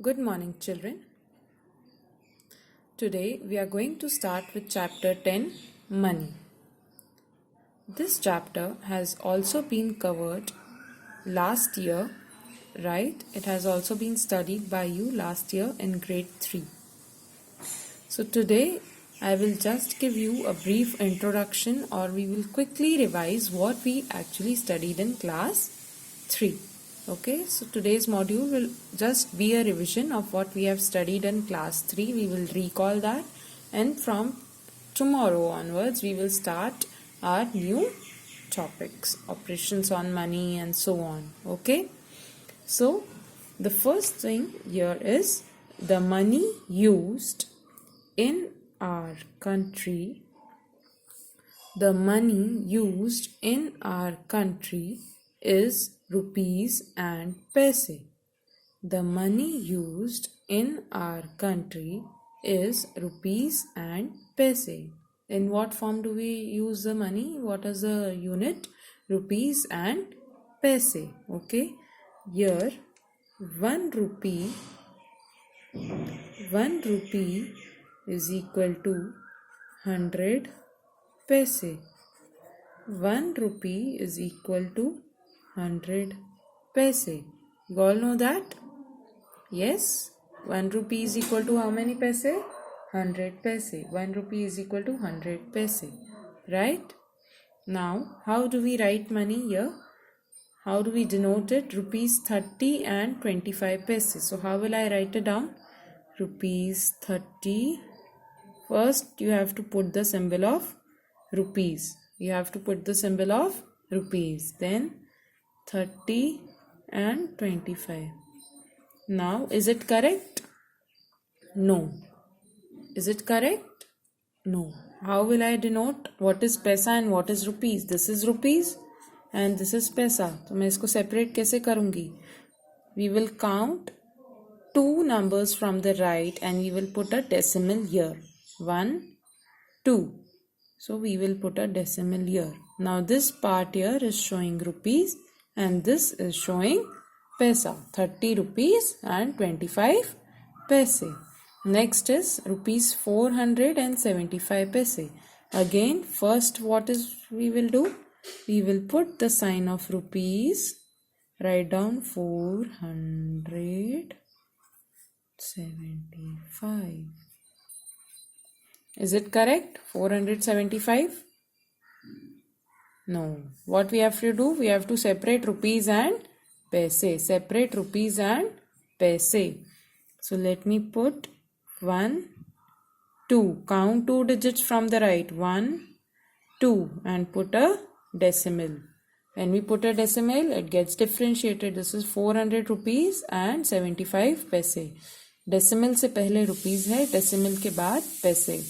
Good morning, children. Today we are going to start with chapter 10, Money. This chapter has also been covered last year, right? It has also been studied by you last year in grade 3. So today I will just give you a brief introduction, or we will quickly revise what we actually studied in class 3. Okay, so today's module will just be a revision of what we have studied in class 3. We will recall that, and from tomorrow onwards we will start our new topics, operations on money and so on. Okay, so the first thing here is the money used in our country. The money used in our country is rupees and paise. The money used in our country is rupees and paise. In what form do we use the money? What is the unit? Rupees and paise. Okay. Here 1 rupee is equal to 100 paise. 1 rupee is equal to 100 paise. You all know that? Yes. 1 rupee is equal to how many paise? 100 paise. 1 rupee is equal to 100 paise. Right? Now, how do we write money here? How do we denote it? Rupees 30 and 25 paise. So, how will I write it down? Rupees 30. First, you have to put the symbol of rupees. You have to put the symbol of rupees. Then 30 and 25. Now, is it correct? No. Is it correct? No. How will I denote what is paisa and what is rupees? This is rupees and this is paisa. तो मैं इसको separate कैसे करूँगी? We will count 2 numbers from the right and we will put a decimal here. 1, 2. So we will put a decimal here. Now this part here is showing rupees and this is showing paisa. 30 rupees and 25 paise. Next is rupees 475 paise. Again, first what is we will do? We will put the sign of rupees. Write down 475. Is it correct? 475? No. What we have to do? We have to separate rupees and paise. Separate rupees and paise. So let me put 1, 2. Count 2 digits from the right. 1, 2 and put a decimal. When we put a decimal, it gets differentiated. This is 400 rupees and 75 paise. Decimal से पहले rupees है, decimal के बाद पैसे.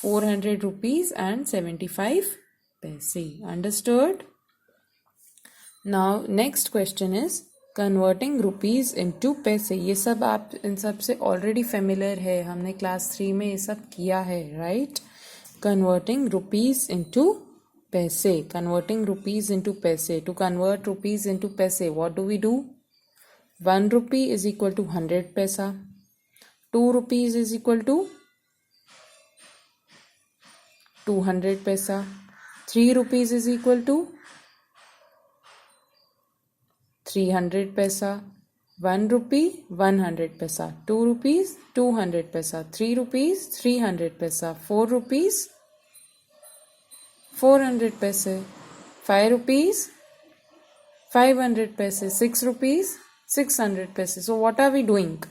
400 rupees and 75 paise. Understood? Now next question is converting rupees into paise. ये सब आप इन सब से already familiar है. हमने class 3 में ये सब किया है, right? Converting rupees into paise. Converting rupees into paise. To convert rupees into paise, what do we do? 1 rupee is equal to 100 paisa. 2 rupees is equal to 200 paisa. 3 rupees is equal to 300 paisa. 1 rupee 100 paisa. 2 rupees 200 paisa. 3 rupees 300 paisa. 4 rupees 400 paise. 5 rupees 500 paise. 6 rupees 600 paise. So what are we doing?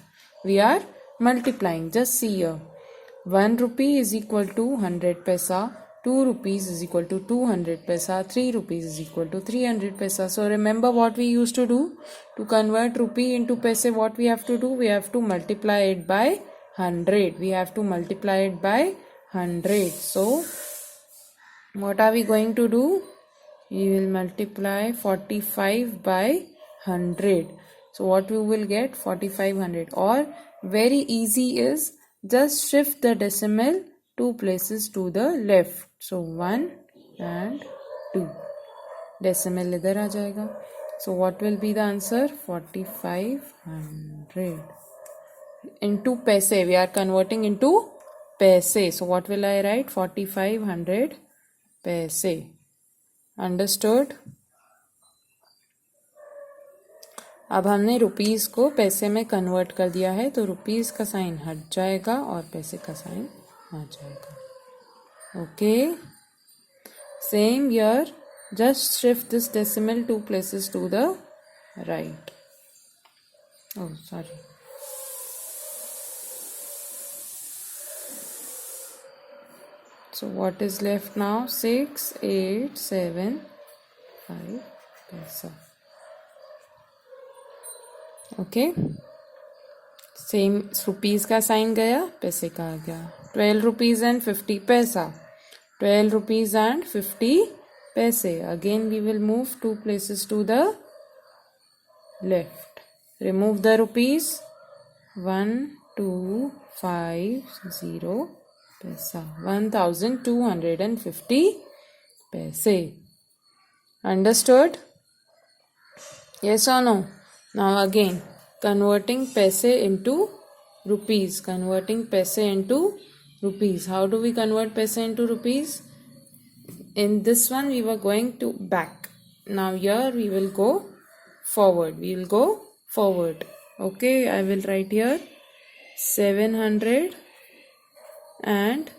We are multiplying. Just see here. 1 rupee is equal to 100 paisa. 2 rupees is equal to 200 paisa. 3 rupees is equal to 300 paisa. So remember what we used to do? To convert rupee into paise, what we have to do? We have to multiply it by 100. We have to multiply it by 100. So what are we going to do? We will multiply 45 by 100. So what we will get? 4500. Or very easy is just shift the decimal 2 places to the left. So 1 and 2. Decimal idhar aa jayega. So what will be the answer? 4500. into paise. We are converting into paise. So what will I write? 4500 paise. Understood? अब हमने rupees को पैसे में convert कर दिया है, तो rupees का साइन हट जाएगा और पैसे का साइन आ जाएगा. Okay, same year, just shift this decimal 2 places to the right. Oh, sorry. So what is left now? 6, 8, 7, 5 paisa. Okay, same rupees का साइन गया, पैसे का आ गया. 12 rupees and 50 पैसा. 12 rupees and 50 पैसे. Again we will move 2 places to the left. Remove the rupees. 1, 2, 5, 0 पैसा. 1250 पैसे. Understood? Yes or no? Now again, converting paise into rupees. Converting paise into rupees. How do we convert paise into rupees? In this one we were going to back. Now here we will go forward. We will go forward. Okay, I will write here 700 and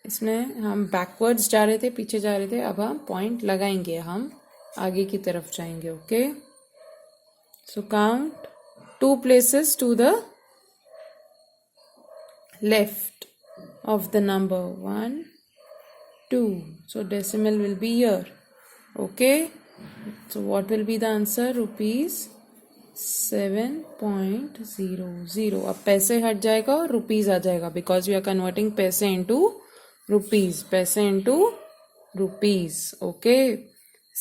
इसमें हम backwards जा रहे थे, पीछे जा रहे थे. अब हम point लगाएंगे, हम आगे की तरफ जाएंगे. Okay. So count 2 places to the left of the number. 1, 2. So decimal will be here. Okay. So what will be the answer? Rupees 7.00. अब पैसे हट जाएगा और rupees आ जाएगा, because we are converting पैसे into rupees. पैसे into rupees. Okay.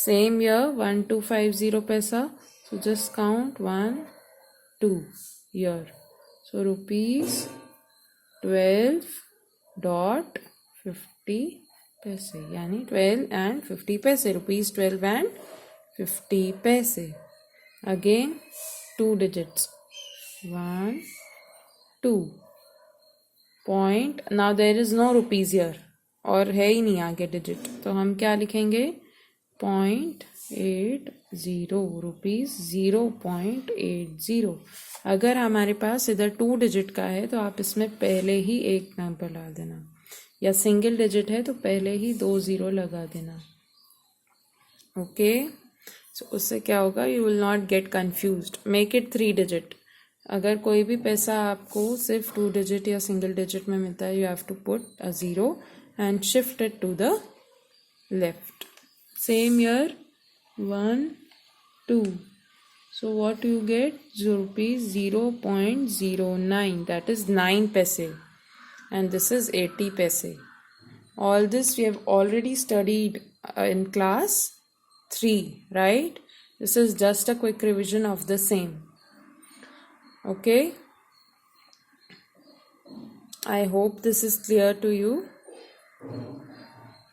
Same here, 1250 paisa. So just count 1, 2 here. So rupees 12.50 paise. यानी 12 and 50 paise. Rupees 12 and 50 paise. Again 2 digits. 1, 2. Point. Now there is no rupees here. और है ही नहीं आगे digit. तो हम क्या लिखेंगे? 0.80 रुपीज़. 0.80. अगर हमारे पास इधर 2 डिजिट का है तो आप इसमें पहले ही एक नंबर ला देना, या सिंगल डिजिट है तो पहले ही 2 0 लगा देना. ओके, सो उससे क्या होगा? You will not gate confused. Make it 3 digit. अगर कोई भी पैसा आपको सिर्फ 2 डिजिट या सिंगल डिजिट में मिलता है, you have to put a 0 and shift it to the left. Same here, 1, 2. So what you get? Rupees 0.09. That is 9 paise. And this is 80 paise. All this we have already studied in class 3, right? This is just a quick revision of the same. Okay? I hope this is clear to you.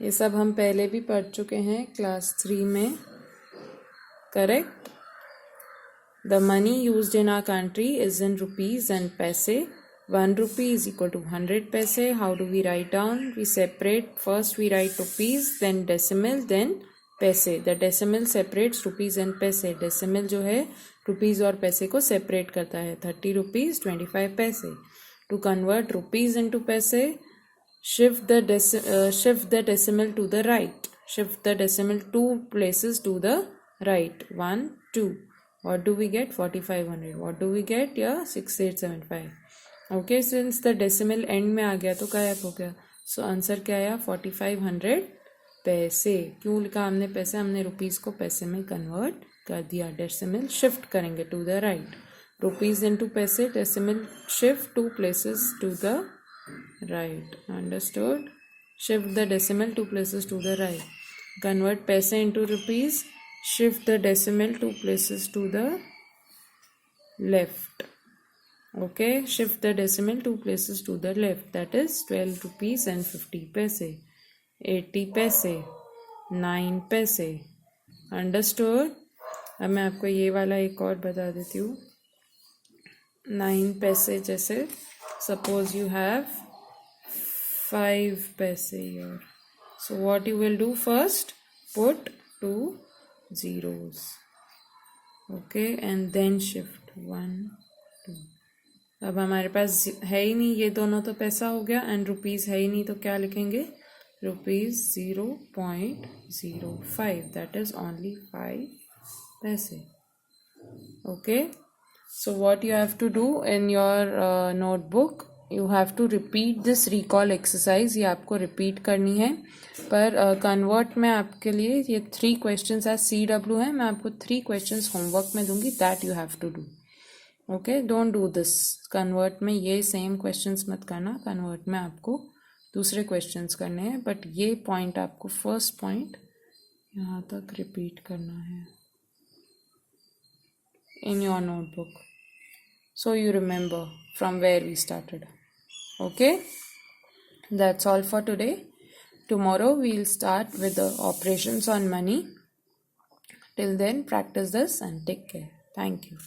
ये सब हम पहले भी पढ़ चुके हैं class 3 में. Correct? The money used in our country is in rupees and paise. 1 rupee is equal to 100 paise. How do we write down? We separate. First we write rupees, then decimal, then paise. The decimal separates rupees and paise. Decimal जो है rupees और पैसे को separate करता है. 30 rupees 25 paise. To convert rupees into paise, shift the decimal to the right. Shift the decimal 2 places to the right. 1, 2. What do we get? 4500. What do we get? Yeah, 6875. Okay, since the decimal end में आ गया तो गायब हो गया. So answer क्या आया? 4500 पैसे. क्यों लिखा हमने पैसे? हमने रुपीस को पैसे में कन्वर्ट कर दिया. डेसिमल शिफ्ट करेंगे to the right. Rupees into paise. Decimal shift 2 places to the right. Understood? Shift the decimal 2 places to the right. Convert paise into rupees. Shift the decimal 2 places to the left. Okay, shift the decimal 2 places to the left. That is 12 rupees and 50 paise. 80 paise. 9 paise. Understood? अब मैं आपको ये वाला एक और बता देती हूँ. 9 पैसे जैसे suppose you have 5 paise here. So what you will do first, put 2 zeros, okay, and then shift 1 2. अब हमारे पास है ही नहीं, ये दोनों तो पैसा हो गया एंड रुपीज़ है ही नहीं, तो क्या लिखेंगे, रुपीज़ 0.05, दैट इज ओनली 5 पैसे. Okay, so what you have to do in your notebook, you have to repeat this recall exercise. ये आपको repeat करनी है, पर convert में आपके लिए ये 3 questions as CW है, मैं आपको 3 questions homework में दूंगी, that you have to do. Okay, don't do this. convert में ये same questions मत करना, convert में आपको दूसरे questions करने हैं, but ये point आपको first point यहाँ तक repeat करना है in your notebook, so you remember from where we started. Okay, that's all for today. Tomorrow we'll start with the operations on money. Till then, practice this and take care. Thank you.